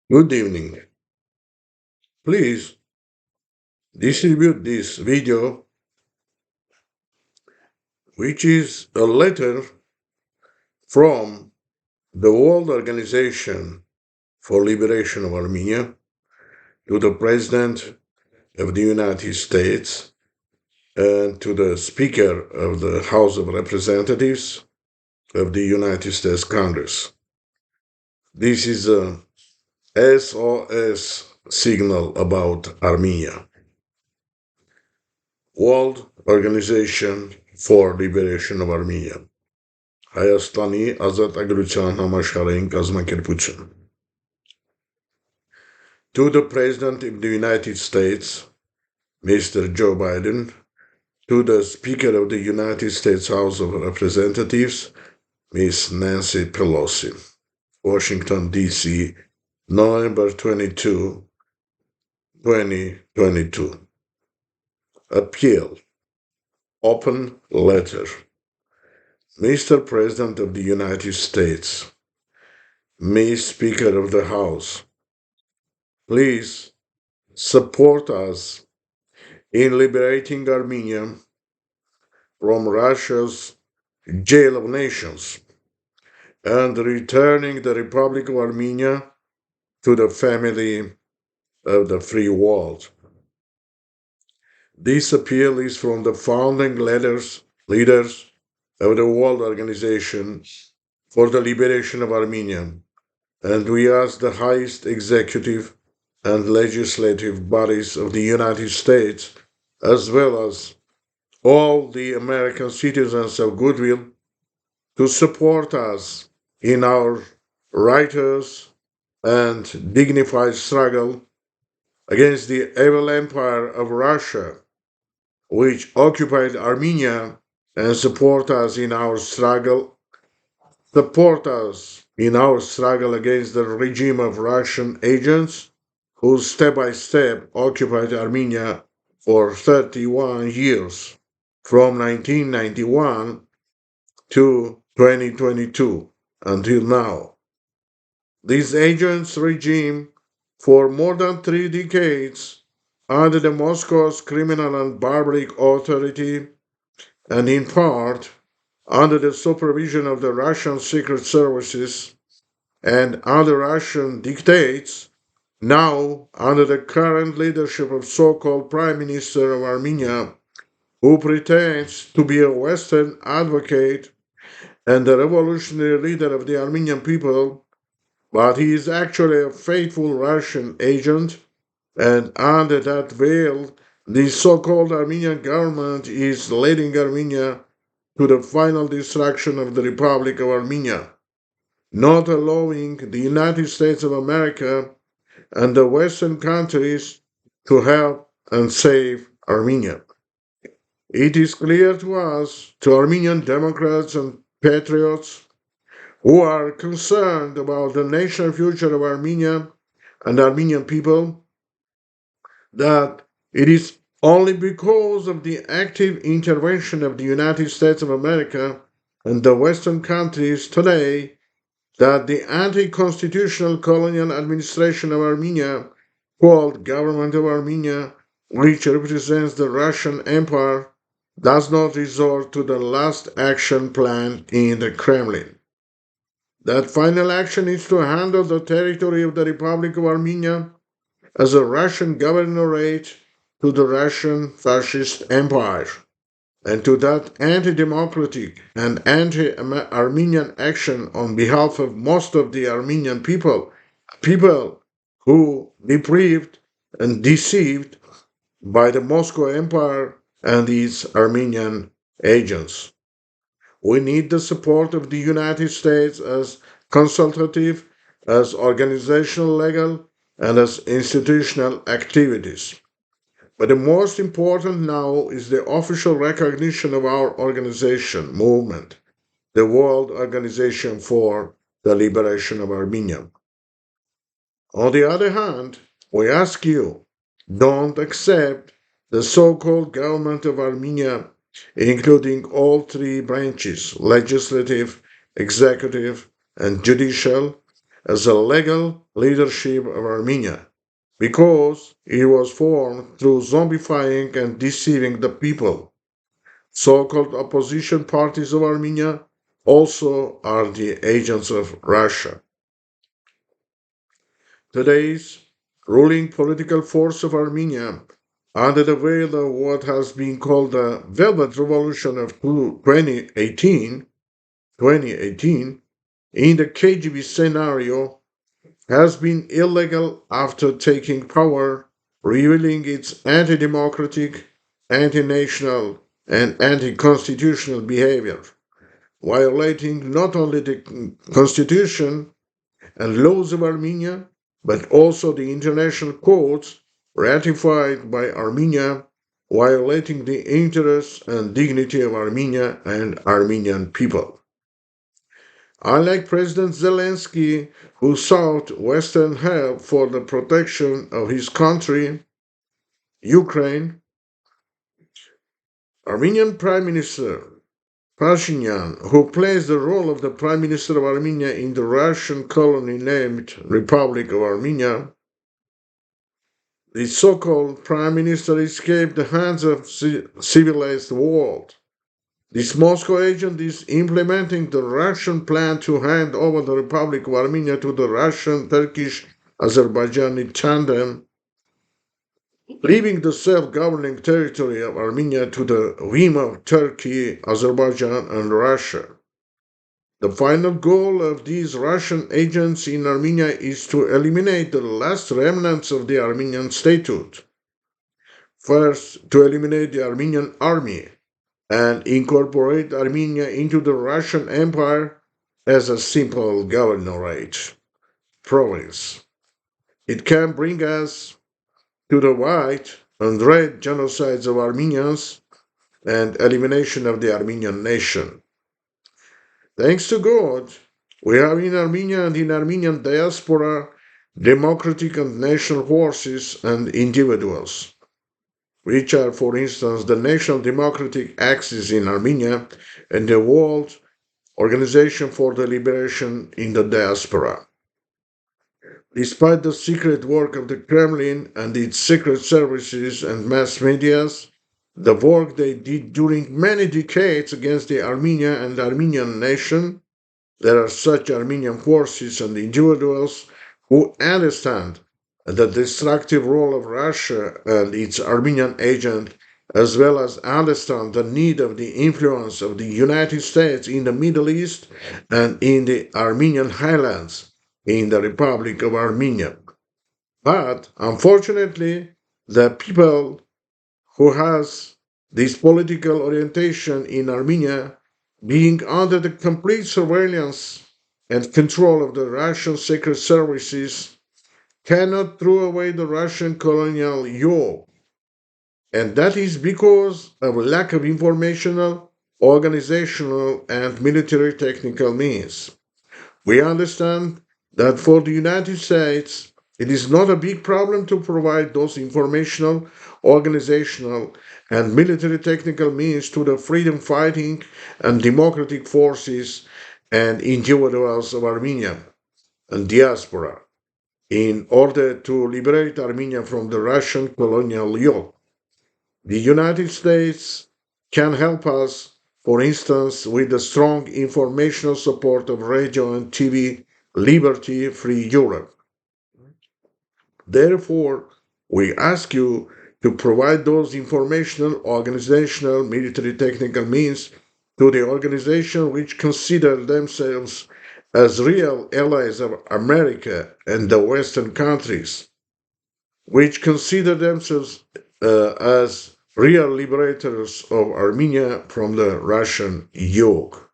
Good evening. Please distribute this video, which is a letter from the World Organization for Liberation of Armenia to the President of the United States and to the Speaker of the House of Representatives of the United States Congress. This is a SOS signal about Armenia. World Organization for Liberation of Armenia. Հայաստանի ազատագրության համաշխարհային կազմակերպություն. To the President of the United States, Mr. Joe Biden, to the Speaker of the United States House of Representatives, Ms. Nancy Pelosi. Washington, D.C., November 22, 2022. Appeal. Open letter. Mr. President of the United States, Ms. Speaker of the House, please support us in liberating Armenia from Russia's jail of nations and returning the Republic of Armenia to the family of the free world. This appeal is from the founding leaders of the World Organization for the Liberation of Armenia, and we ask the highest executive and legislative bodies of the United States, as well as all the American citizens of goodwill, to support us in our righteous and dignified struggle against the evil empire of Russia, which occupied Armenia, and support us in our struggle against the regime of Russian agents who step by step occupied Armenia for 31 years, from 1991 to 2022 until now. This agents' regime, for more than 3 decades, under the Moscow's criminal and barbaric authority, and in part under the supervision of the Russian secret services and other Russian dictates, now under the current leadership of so-called Prime Minister of Armenia, who pretends to be a Western advocate and the revolutionary leader of the Armenian people, but he is actually a faithful Russian agent, and under that veil, the so-called Armenian government is leading Armenia to the final destruction of the Republic of Armenia, not allowing the United States of America and the Western countries to help and save Armenia. It is clear to us, to Armenian Democrats and patriots who are concerned about the national future of Armenia and Armenian people, that it is only because of the active intervention of the United States of America and the Western countries today that the anti-constitutional colonial administration of Armenia, called Government of Armenia, which represents the Russian Empire, does not resort to the last action plan in the Kremlin. That final action is to handle the territory of the Republic of Armenia as a Russian governorate to the Russian fascist empire, and to that anti-democratic and anti-Armenian action on behalf of most of the Armenian people who deprived and deceived by the Moscow Empire and its Armenian agents. We need the support of the United States as consultative, as organizational, legal, and as institutional activities. But the most important now is the official recognition of our organization, movement, the World Organization for the Liberation of Armenia. On the other hand, we ask you, don't accept the so-called government of Armenia, including all 3 branches, legislative, executive, and judicial, as a legal leadership of Armenia, because it was formed through zombifying and deceiving the people. So-called opposition parties of Armenia also are the agents of Russia. Today's ruling political force of Armenia, under the veil of what has been called the Velvet Revolution of 2018, in the KGB scenario, has been illegal after taking power, revealing its anti-democratic, anti-national, and anti-constitutional behavior, violating not only the constitution and laws of Armenia, but also the international codes ratified by Armenia, violating the interests and dignity of Armenia and Armenian people. Unlike President Zelensky, who sought Western help for the protection of his country, Ukraine, Armenian Prime Minister Pashinyan, who plays the role of the Prime Minister of Armenia in the Russian colony named Republic of Armenia, the so-called Prime Minister escaped the hands of civilized world. This Moscow agent is implementing the Russian plan to hand over the Republic of Armenia to the Russian, Turkish, Azerbaijani tandem, leaving the self-governing territory of Armenia to the whim of Turkey, Azerbaijan, and Russia. The final goal of these Russian agents in Armenia is to eliminate the last remnants of the Armenian statehood. First, to eliminate the Armenian army and incorporate Armenia into the Russian Empire as a simple governorate province. It can bring us to the white and red genocides of Armenians and elimination of the Armenian nation. Thanks to God, we have in Armenia and in Armenian diaspora democratic and national forces and individuals, which are, for instance, the National Democratic Axis in Armenia and the World Organization for the Liberation in the Diaspora. Despite the secret work of the Kremlin and its secret services and mass medias, the work they did during many decades against the Armenia and Armenian nation, there are such Armenian forces and individuals who understand the destructive role of Russia and its Armenian agent, as well as understand the need of the influence of the United States in the Middle East and in the Armenian highlands in the Republic of Armenia. But unfortunately, the people who has this political orientation in Armenia being under the complete surveillance and control of the Russian secret services cannot throw away the Russian colonial yoke. And that is because of a lack of informational, organizational, and military technical means. We understand that for the United States, it is not a big problem to provide those informational, organizational, and military technical means to the freedom fighting and democratic forces and individuals of Armenia and diaspora in order to liberate Armenia from the Russian colonial yoke. The United States can help us, for instance, with the strong informational support of radio and TV Liberty Free Europe. Therefore, we ask you to provide those informational, organizational, military technical means to the organization which consider themselves as real allies of America and the Western countries, which consider themselves as real liberators of Armenia from the Russian yoke.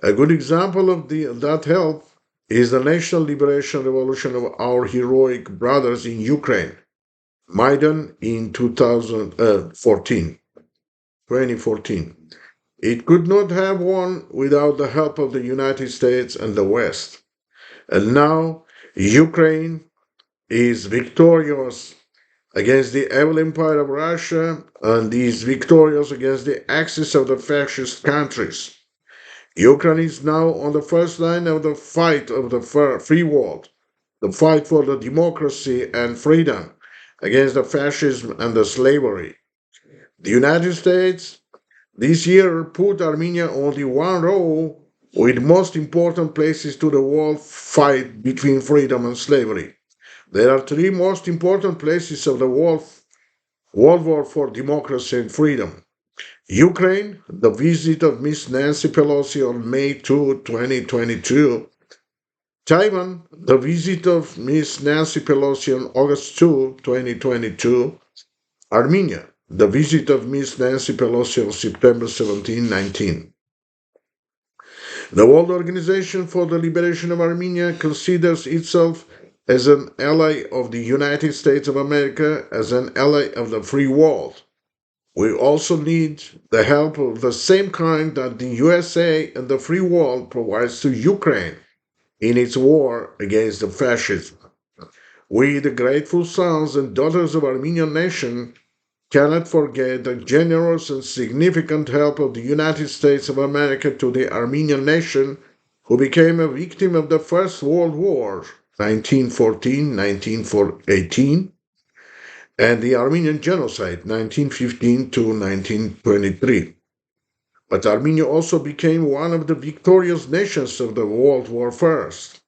A good example of that help is the national liberation revolution of our heroic brothers in Ukraine, Maidan in 2014. It could not have won without the help of the United States and the West. And now Ukraine is victorious against the evil empire of Russia and is victorious against the axis of the fascist countries. Ukraine is now on the first line of the fight of the free world, the fight for the democracy and freedom against the fascism and the slavery. The United States this year put Armenia on the one row with most important places to the world fight between freedom and slavery. There are three most important places of the world war for democracy and freedom. Ukraine, the visit of Miss Nancy Pelosi on May 2, 2022. Taiwan, the visit of Miss Nancy Pelosi on August 2, 2022. Armenia, the visit of Miss Nancy Pelosi on September 17, 19. The World Organization for the Liberation of Armenia considers itself as an ally of the United States of America, as an ally of the free world. We also need the help of the same kind that the USA and the free world provides to Ukraine in its war against the fascism. We, the grateful sons and daughters of Armenian nation, cannot forget the generous and significant help of the United States of America to the Armenian nation, who became a victim of the First World War, 1914-1918, and the Armenian Genocide, 1915 to 1923. But Armenia also became one of the victorious nations of the World War First.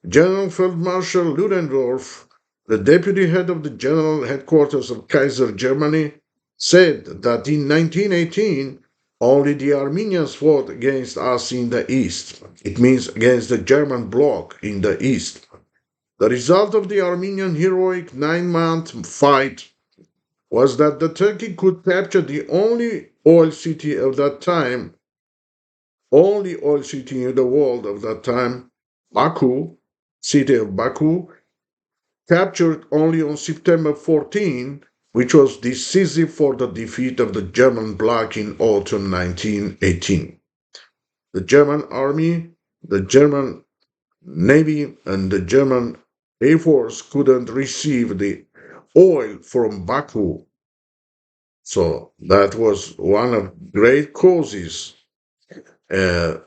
General Field Marshal Ludendorff, the deputy head of the general headquarters of Kaiser Germany, said that in 1918 only the Armenians fought against us in the east. It means against the German bloc in the east. The result of the Armenian heroic 9-month fight was that the Turkey could capture the only oil city of that time, only oil city in the world of that time, Baku, city of Baku, captured only on September 14, which was decisive for the defeat of the German bloc in autumn 1918. The German army, the German navy, and the German air force couldn't receive the oil from Baku. So that was one of great causes uh,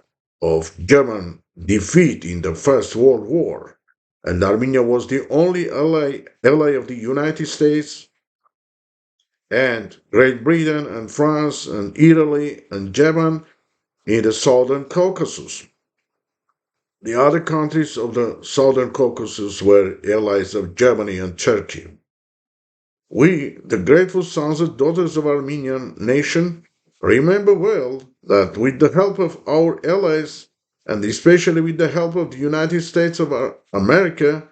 of German defeat in the First World War. And Armenia was the only ally of the United States and Great Britain and France and Italy and Japan in the Southern Caucasus. The other countries of the Southern Caucasus were allies of Germany and Turkey. We, the grateful sons and daughters of Armenian nation, remember well that with the help of our allies, and especially with the help of the United States of America,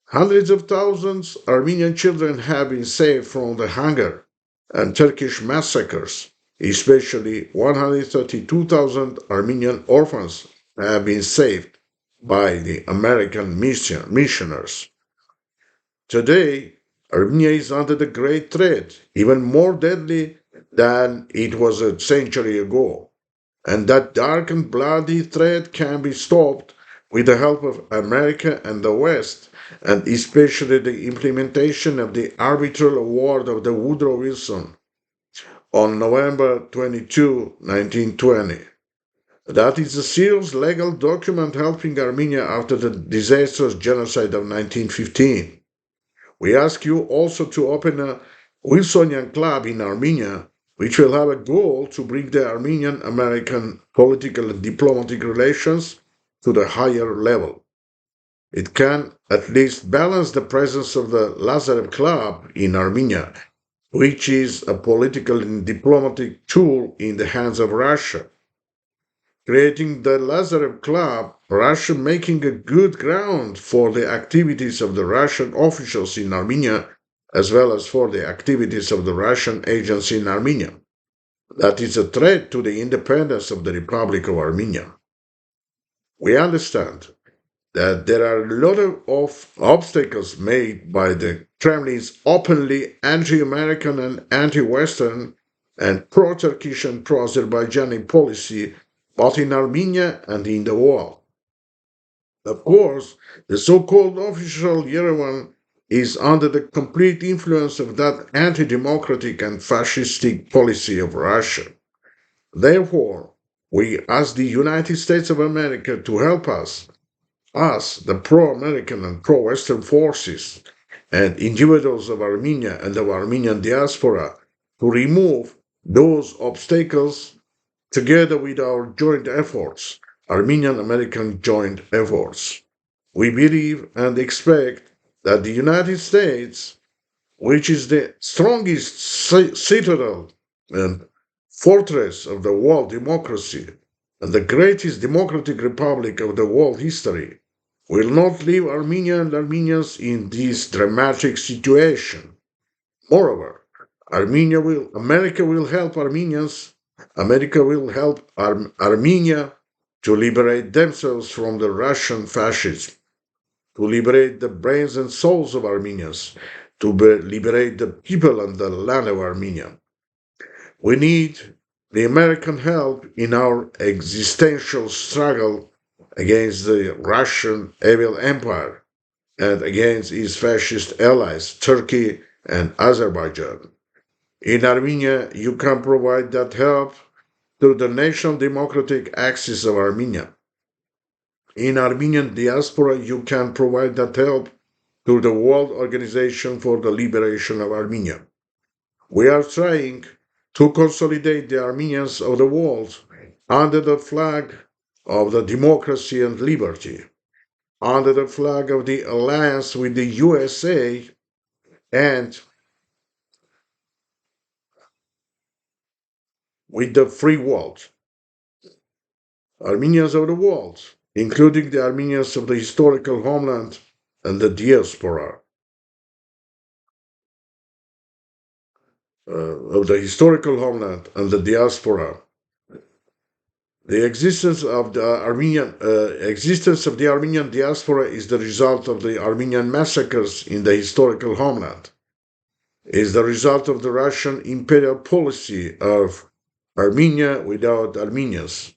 hundreds of thousands Armenian children have been saved from the hunger and Turkish massacres. Especially 132,000 Armenian orphans have been saved by the American missioners. Today, Armenia is under the great threat, even more deadly than it was a century ago. And that dark and bloody threat can be stopped with the help of America and the West, and especially the implementation of the arbitral award of the Woodrow Wilson on November 22, 1920. That is a serious legal document helping Armenia after the disastrous genocide of 1915. We ask you also to open a Wilsonian club in Armenia, which will have a goal to bring the Armenian American political and diplomatic relations to the higher level. It can at least balance the presence of the Lazarev Club in Armenia, which is a political and diplomatic tool in the hands of Russia. Creating the Lazarev Club, Russia making a good ground for the activities of the Russian officials in Armenia, as well as for the activities of the Russian agents in Armenia. That is a threat to the independence of the Republic of Armenia. We understand that there are a lot of obstacles made by the Kremlin's openly anti-American and anti-Western and pro-Turkish and pro-Azerbaijani policy both in Armenia and in the world. Of course, the so-called official Yerevan is under the complete influence of that anti-democratic and fascistic policy of Russia. Therefore, We ask the United States of America to help us, the pro-American and pro-Western forces and individuals of Armenia and of Armenian diaspora, to remove those obstacles together with our joint efforts, Armenian-American joint efforts. We believe and expect that the United States, which is the strongest citadel and fortress of the world democracy and the greatest democratic republic of the world history, will not leave Armenia and Armenians in this dramatic situation. Moreover, America will help Armenians, America will help Armenia to liberate themselves from the Russian fascism, to liberate the brains and souls of Armenians, to liberate the people and the land of Armenia. We need the American help in our existential struggle against the Russian evil empire and against its fascist allies, Turkey and Azerbaijan. In Armenia, you can provide that help through the National Democratic Axis of Armenia. In Armenian diaspora, you can provide that help through the World Organization for the Liberation of Armenia. We are trying to consolidate the Armenians of the world under the flag of the democracy and liberty, under the flag of the alliance with the USA and with the free world. Armenians of the world, including the Armenians of the historical homeland and the diaspora. Of the historical homeland and the diaspora. The existence of the Armenian diaspora is the result of the Armenian massacres in the historical homeland. Is the result of the Russian imperial policy of Armenia without Armenians.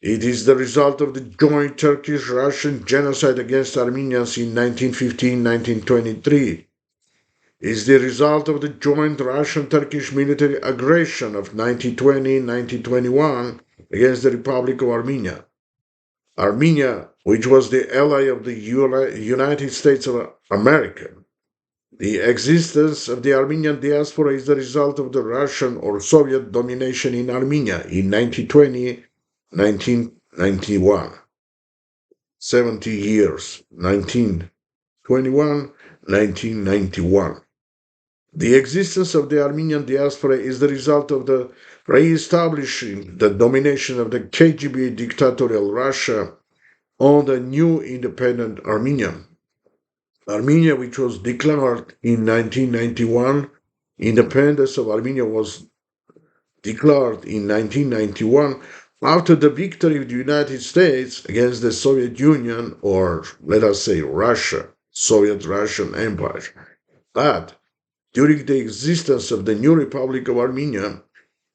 It is the result of the joint Turkish-Russian genocide against Armenians in 1915-1923. Is the result of the joint Russian-Turkish military aggression of 1920-1921 against the Republic of Armenia. Armenia, which was the ally of the United States of America. The existence of the Armenian diaspora is the result of the Russian or Soviet domination in Armenia in 1920-1991. 70 years, 1921-1991. The existence of the Armenian diaspora is the result of the re-establishing the domination of the KGB dictatorial Russia on the new independent Armenia. Armenia, which was declared in 1991, independence of Armenia was declared in 1991 after the victory of the United States against the Soviet Union, or let us say Russia, Soviet Russian Empire. But during the existence of the new Republic of Armenia,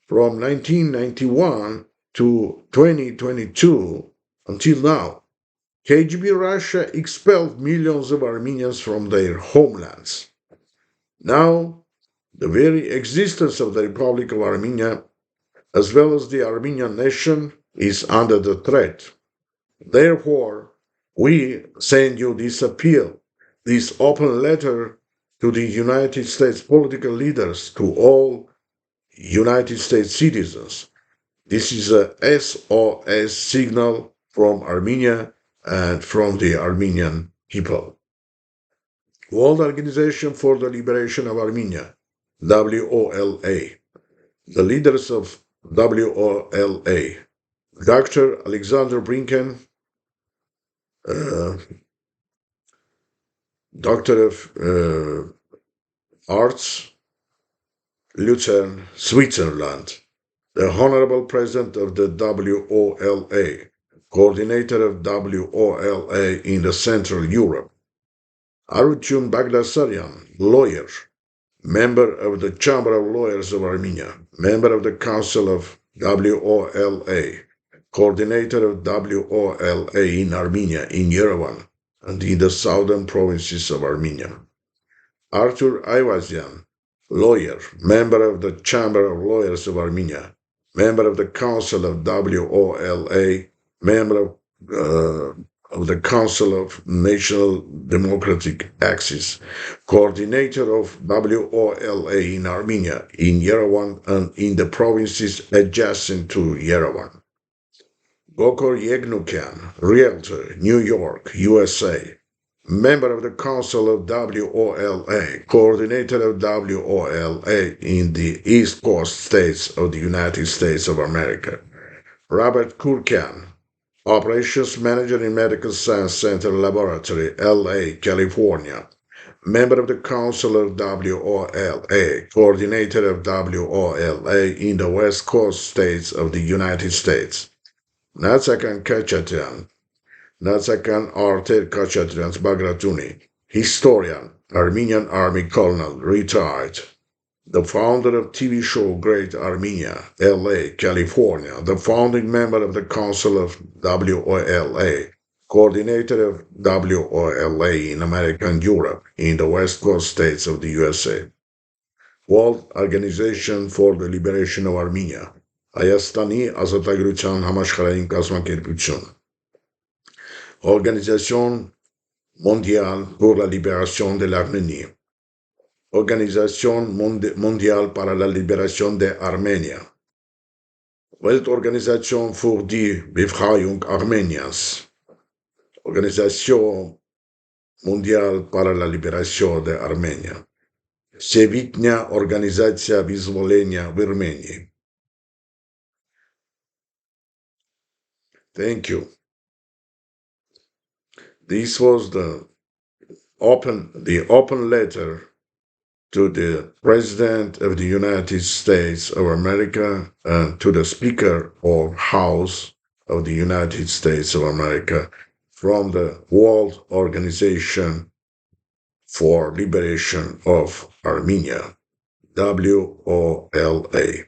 from 1991 to 2022 until now, KGB Russia expelled millions of Armenians from their homelands. Now, the very existence of the Republic of Armenia, as well as the Armenian nation, is under the threat. Therefore, we send you this appeal, this open letter to the United States political leaders, to all United States citizens. This is a SOS signal from Armenia and from the Armenian people. World Organization for the Liberation of Armenia, WOLA. The leaders of WOLA, Dr. Alexander Brinken, Doctor of Arts, Lucerne, Switzerland, the Honorable President of the WOLA, Coordinator of WOLA in the Central Europe, Arutun Bagdasaryan, lawyer, member of the Chamber of Lawyers of Armenia, member of the Council of WOLA, coordinator of WOLA in Armenia, in Yerevan, and in the southern provinces of Armenia. Artur Ayvazyan, lawyer, member of the Chamber of Lawyers of Armenia, member of the Council of WOLA, member of the Council of National Democratic Axis, coordinator of WOLA in Armenia, in Yerevan, and in the provinces adjacent to Yerevan. Gokor Yegnukian, Realtor, New York, USA, member of the Council of WOLA, coordinator of WOLA in the East Coast states of the United States of America. Robert Kurkan, Operations Manager in Medical Science Center Laboratory, LA, California, member of the Council of WOLA, coordinator of WOLA in the West Coast states of the United States. Natsakan Kachatyan, Natsakan Arter Kachatyan Bagratuni, historian, Armenian Army Colonel, retired. The founder of TV show Great Armenia, LA, California, the founding member of the Council of WOLA, coordinator of WOLA in America and Europe, in the West Coast states of the USA. World Organization for the Liberation of Armenia, Հայաստանի ազատագրության համաշխարհային կազմակերպություն, Organisation Mondiale pour la Libération de l'Arménie, Organisation Mondiale para la Libération de Armenia, Weltorganisation für die Befreiung Armeniens, Organisation Mondiale para la Liberación de Armenia, Всевидня Организация Вызволения в Армении. Thank you. This was the open letter to the President of the United States of America and to the Speaker of House of the United States of America from the World Organization for Liberation of Armenia, WOLA.